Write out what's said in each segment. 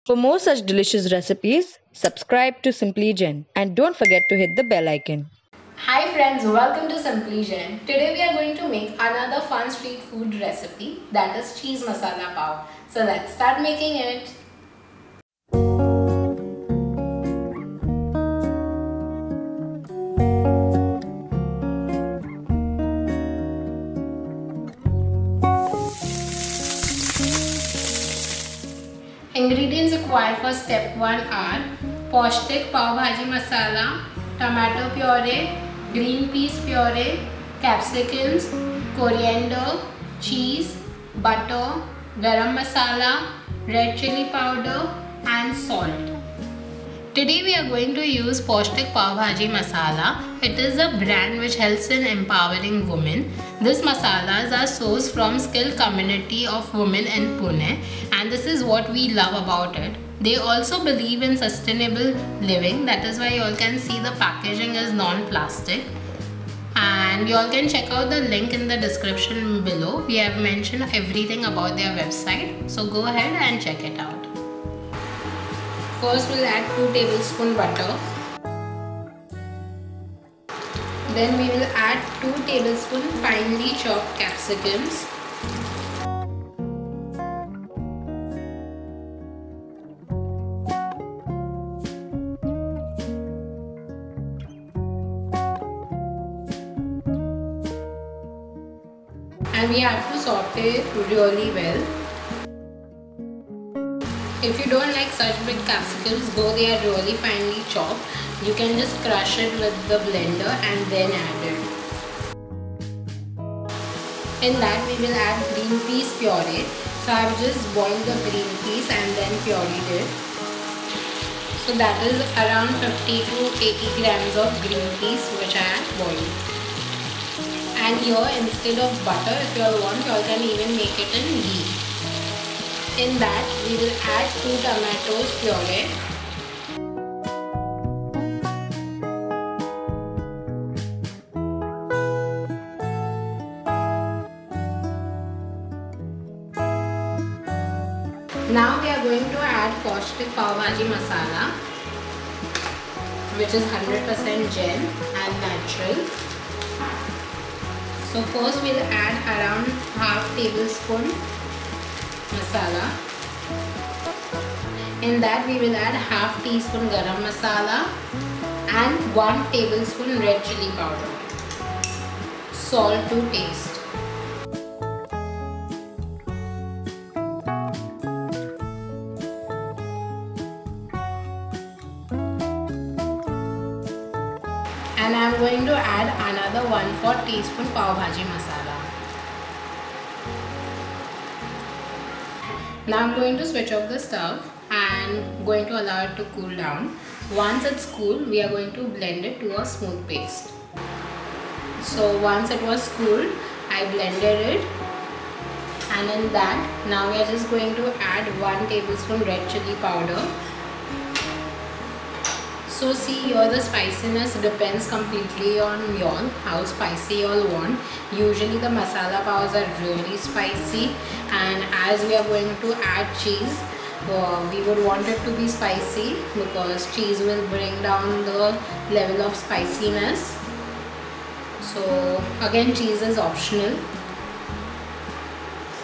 For more such delicious recipes, subscribe to Simply Jain and don't forget to hit the bell icon. Hi friends, welcome to Simply Jain. Today we are going to make another fun street food recipe, that is Cheese Masala Pav. So let's start making it. Ingredients required for step 1 are Paushtik Pav Bhaji Masala, tomato puree, green peas puree, capsicums, coriander, cheese, butter, garam masala, red chilli powder and salt. Today we are going to use Paushtik Pav Bhaji Masala. It is a brand which helps in empowering women. These masalas are sourced from skilled community of women in Pune, and this is what we love about it. They also believe in sustainable living. That is why you all can see the packaging is non-plastic. And you all can check out the link in the description below. We have mentioned everything about their website. So go ahead and check it out. First we'll add 2 tablespoons butter. Then we will add 2 tablespoons finely chopped capsicums. And we have to saute it really well. If you don't like such big capsicums, though they are really finely chopped, you can just crush it with the blender and then add it. In that we will add green peas puree. So I have just boiled the green peas and then pureed it. So that is around 50 to 80 grams of green peas which I have boiled. And here instead of butter, if you all want, you all can even make it in ghee. In that we will add 2 tomatoes puree. Now we are going to add Paushtik Pav Bhaji Masala, which is 100% Jain and natural. So first we will add around half tablespoon masala. In that we will add half teaspoon garam masala and 1 tablespoon red chilli powder. Salt to taste. And I am going to add another 1/4 teaspoon pav bhaji masala. Now I am going to switch off the stove and going to allow it to cool down. Once it's cool, we are going to blend it to a smooth paste. So once it was cool, I blended it, and in that now we are just going to add 1 tablespoon red chilli powder. So see, here the spiciness depends completely on y'all, how spicy y'all want. Usually the masala paws are really spicy, and as we are going to add cheese, we would want it to be spicy because cheese will bring down the level of spiciness. So again, cheese is optional.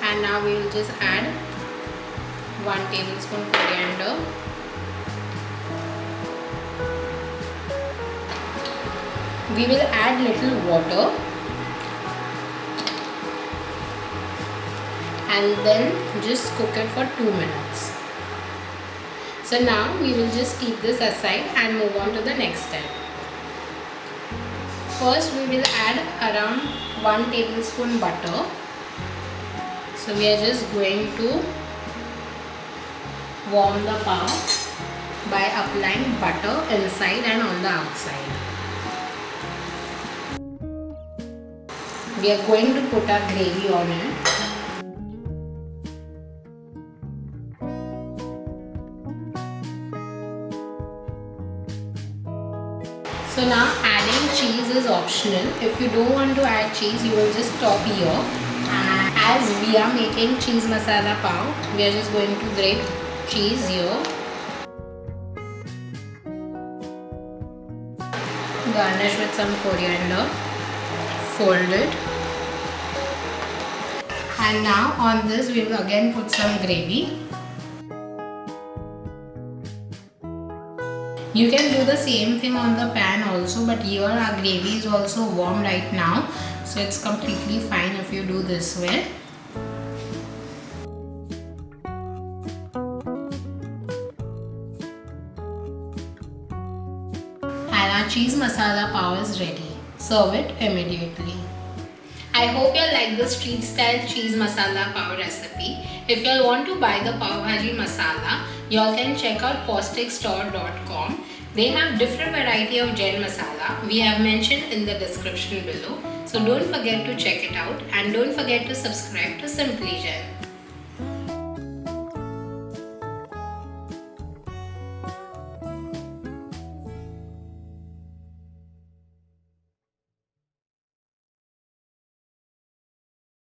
And now we will just add 1 tablespoon coriander. We will add little water and then just cook it for 2 minutes. So now we will just keep this aside and move on to the next step. First we will add around 1 tablespoon butter. So we are just going to warm the pav by applying butter inside and on the outside. We are going to put our gravy on it. So now adding cheese is optional. If you don't want to add cheese, you will just stop here. And as we are making cheese masala pav, we are just going to grate cheese here. Garnish with some coriander. Fold it. And now on this we will again put some gravy. You can do the same thing on the pan also, but here our gravy is also warm right now, so it's completely fine if you do this way. And our cheese masala pav is ready. Serve it immediately. I hope you like the street style cheese masala pav recipe. If you all want to buy the pav bhaji masala, you all can check out paustikstore.com. They have different variety of Jain masala. We have mentioned in the description below. So don't forget to check it out and don't forget to subscribe to Simply Jain.